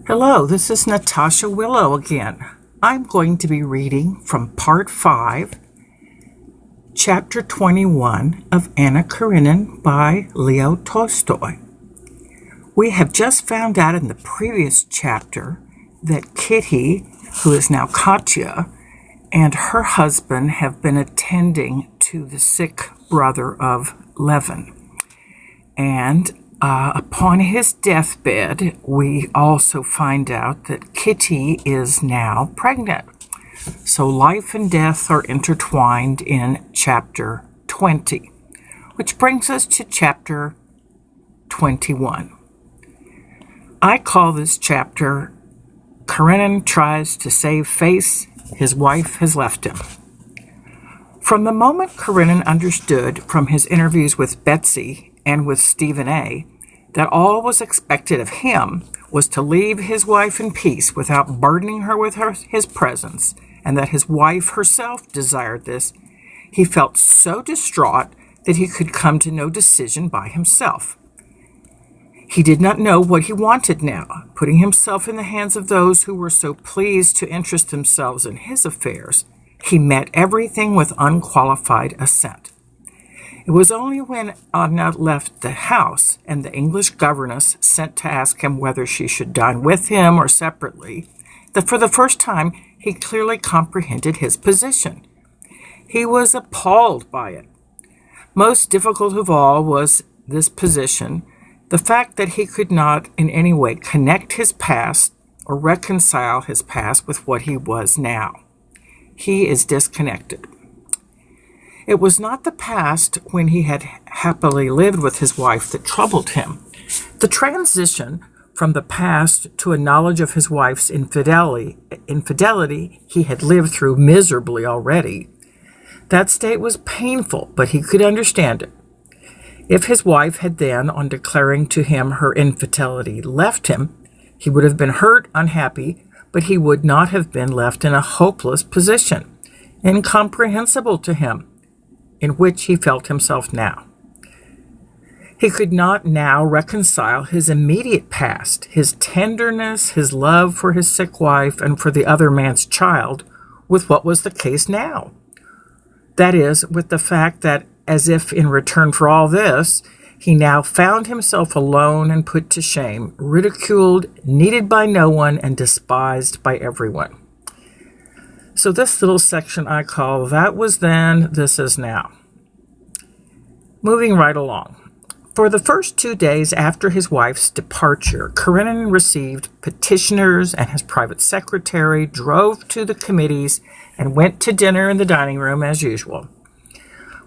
Hello, this is Natasha Willow again. I'm going to be reading from Part 5, Chapter 21 of Anna Karenina by Leo Tolstoy. We have just found out in the previous chapter that Kitty, who is now Katya, and her husband have been attending to the sick brother of Levin. And upon his deathbed, we also find out that Kitty is now pregnant. So life and death are intertwined in chapter 20, which brings us to chapter 21. I call this chapter, Karenina Tries to Save Face, His Wife Has Left Him. From the moment Karenina understood from his interviews with Betsy and with Stephen A., that all was expected of him was to leave his wife in peace without burdening her with his presence, and that his wife herself desired this, he felt so distraught that he could come to no decision by himself. He did not know what he wanted now, putting himself in the hands of those who were so pleased to interest themselves in his affairs. He met everything with unqualified assent. It was only when Anna left the house and the English governess sent to ask him whether she should dine with him or separately that for the first time he clearly comprehended his position. He was appalled by it. Most difficult of all was this position, the fact that he could not in any way connect his past or reconcile his past with what he was now. He is disconnected. It was not the past when he had happily lived with his wife that troubled him. The transition from the past to a knowledge of his wife's infidelity he had lived through miserably already. That state was painful, but he could understand it. If his wife had then, on declaring to him her infidelity, left him, he would have been hurt, unhappy, but he would not have been left in a hopeless position, incomprehensible to him, in which he felt himself now. He could not now reconcile his immediate past, his tenderness, his love for his sick wife and for the other man's child, with what was the case now. That is, with the fact that, as if in return for all this, he now found himself alone and put to shame, ridiculed, needed by no one, and despised by everyone. So this little section I call, That Was Then, This Is Now. Moving right along. For the first 2 days after his wife's departure, Karenina received petitioners, and his private secretary drove to the committees and went to dinner in the dining room as usual.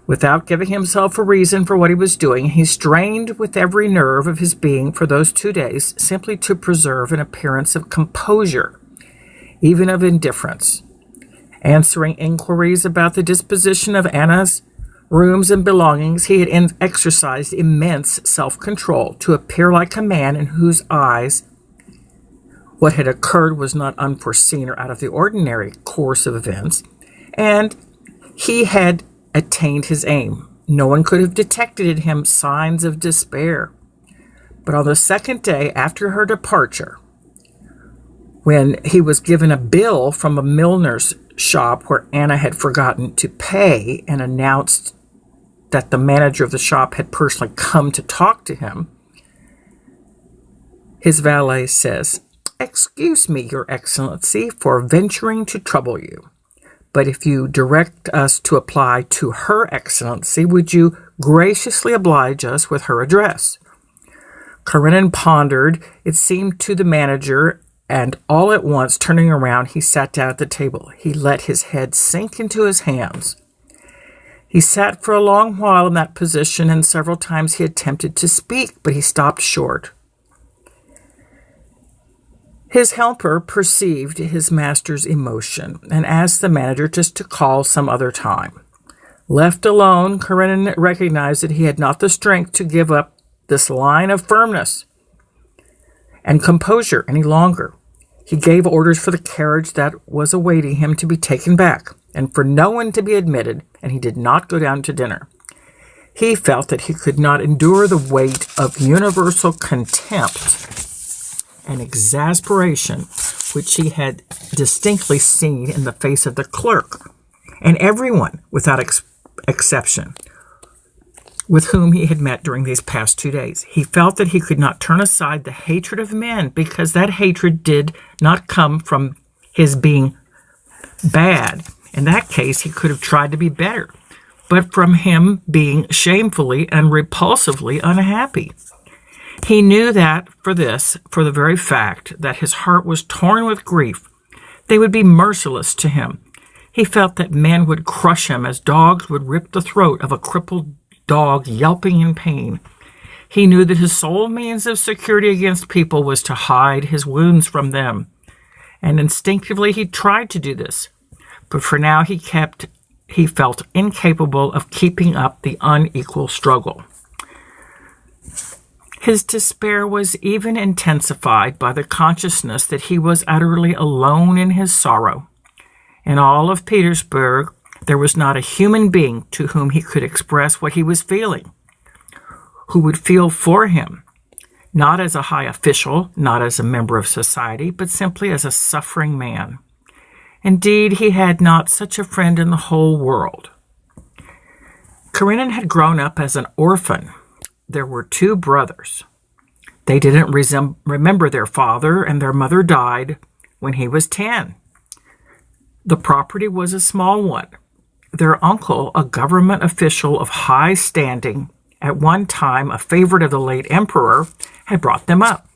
Without giving himself a reason for what he was doing, he strained with every nerve of his being for those 2 days simply to preserve an appearance of composure, even of indifference. Answering inquiries about the disposition of Anna's rooms and belongings, he had exercised immense self-control to appear like a man in whose eyes what had occurred was not unforeseen or out of the ordinary course of events, and he had attained his aim. No one could have detected in him signs of despair. But on the second day after her departure, when he was given a bill from a milliner's shop where Anna had forgotten to pay and announced that the manager of the shop had personally come to talk to him, his valet says, "Excuse me, Your Excellency, for venturing to trouble you. But if you direct us to apply to Her Excellency, would you graciously oblige us with her address?" Karenina pondered. It seemed to the manager, and all at once, turning around, he sat down at the table. He let his head sink into his hands. He sat for a long while in that position, and several times he attempted to speak, but he stopped short. His helper perceived his master's emotion and asked the manager just to call some other time. Left alone, Karenina recognized that he had not the strength to give up this line of firmness and composure any longer. He gave orders for the carriage that was awaiting him to be taken back, and for no one to be admitted, and he did not go down to dinner. He felt that he could not endure the weight of universal contempt and exasperation which he had distinctly seen in the face of the clerk and everyone, without exception, with whom he had met during these past 2 days. He felt that he could not turn aside the hatred of men, because that hatred did not come from his being bad. In that case, he could have tried to be better, but from him being shamefully and repulsively unhappy. He knew that for the very fact that his heart was torn with grief, they would be merciless to him. He felt that men would crush him as dogs would rip the throat of a crippled dog yelping in pain. He knew that his sole means of security against people was to hide his wounds from them, and instinctively he tried to do this. But for now he felt incapable of keeping up the unequal struggle. His despair was even intensified by the consciousness that he was utterly alone in his sorrow. In all of Petersburg, there was not a human being to whom he could express what he was feeling, who would feel for him, not as a high official, not as a member of society, but simply as a suffering man. Indeed, he had not such a friend in the whole world. Karenina had grown up as an orphan. There were 2 brothers. They didn't remember their father, and their mother died when he was 10. The property was a small one. Their uncle, a government official of high standing, at one time a favorite of the late emperor, had brought them up.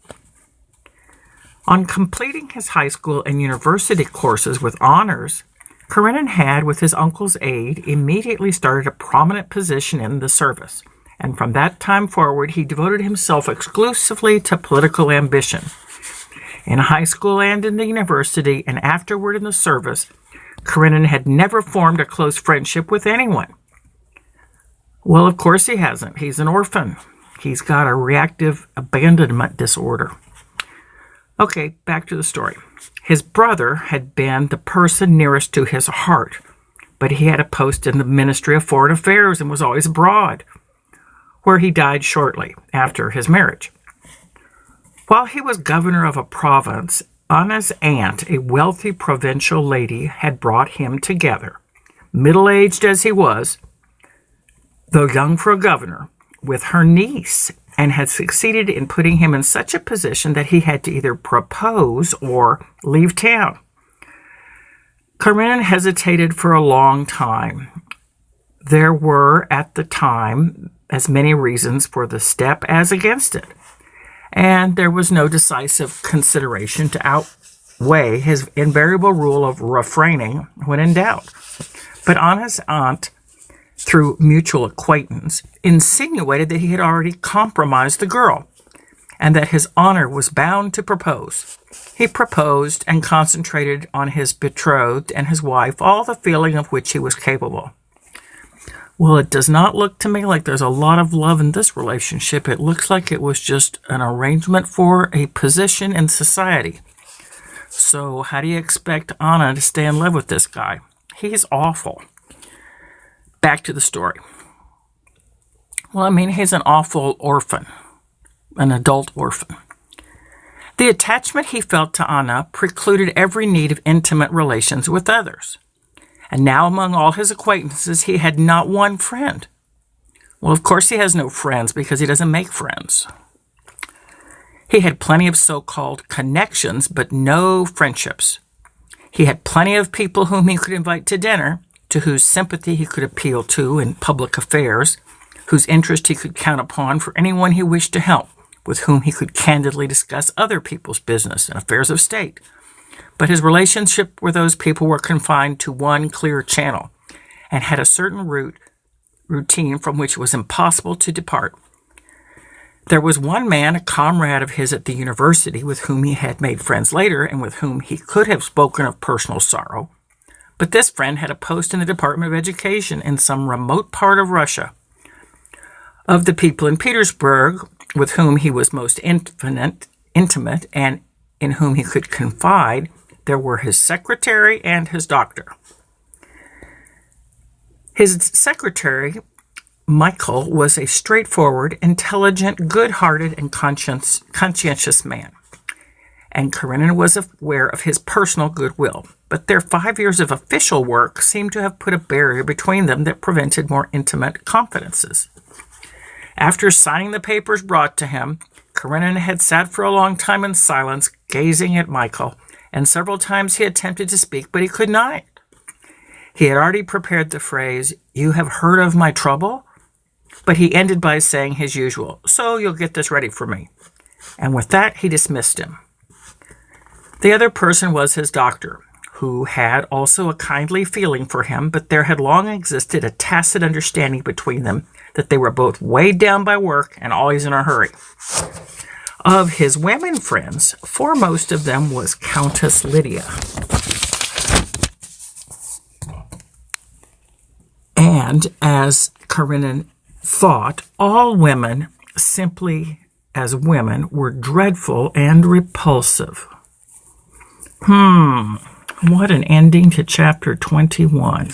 On completing his high school and university courses with honors, Karenina had, with his uncle's aid, immediately started a prominent position in the service, and from that time forward he devoted himself exclusively to political ambition. In high school and in the university, and afterward in the service, Karenina had never formed a close friendship with anyone. Well, of course he hasn't. He's an orphan. He's got a reactive abandonment disorder. Okay, back to the story. His brother had been the person nearest to his heart, but he had a post in the Ministry of Foreign Affairs and was always abroad, where he died shortly after his marriage. While he was governor of a province, Anna's aunt, a wealthy provincial lady, had brought him together, middle-aged as he was, though young for a governor, with her niece, and had succeeded in putting him in such a position that he had to either propose or leave town. Karenina hesitated for a long time. There were, at the time, as many reasons for the step as against it, and there was no decisive consideration to outweigh his invariable rule of refraining when in doubt. But Anna's aunt, through mutual acquaintance, insinuated that he had already compromised the girl, and that his honor was bound to propose. He proposed and concentrated on his betrothed and his wife all the feeling of which he was capable. Well, it does not look to me like there's a lot of love in this relationship. It looks like it was just an arrangement for a position in society. So how do you expect Anna to stay in love with this guy? He's awful. Back to the story. Well, I mean, he's an awful orphan, an adult orphan. The attachment he felt to Anna precluded every need of intimate relations with others. And now among all his acquaintances, he had not one friend. Well, of course he has no friends because he doesn't make friends. He had plenty of so-called connections, but no friendships. He had plenty of people whom he could invite to dinner, to whose sympathy he could appeal to in public affairs, whose interest he could count upon for anyone he wished to help, with whom he could candidly discuss other people's business and affairs of state. But his relationship with those people were confined to one clear channel, and had a certain routine from which it was impossible to depart. There was one man, a comrade of his at the university, with whom he had made friends later, and with whom he could have spoken of personal sorrow. But this friend had a post in the Department of Education in some remote part of Russia. Of the people in Petersburg with whom he was most intimate, and in whom he could confide, there were his secretary and his doctor. His secretary, Michael, was a straightforward, intelligent, good-hearted, and conscientious man. and Karenina was aware of his personal goodwill. But their 5 years of official work seemed to have put a barrier between them that prevented more intimate confidences. After signing the papers brought to him, Karenina had sat for a long time in silence, gazing at Michael, and several times he attempted to speak, but he could not. He had already prepared the phrase, "You have heard of my trouble?" But he ended by saying his usual, "So you'll get this ready for me." And with that, he dismissed him. The other person was his doctor, who had also a kindly feeling for him, but there had long existed a tacit understanding between them that they were both weighed down by work and always in a hurry. Of his women friends, foremost of them was Countess Lydia. And as Karenina thought, all women, simply as women, were dreadful and repulsive. What an ending to chapter 21.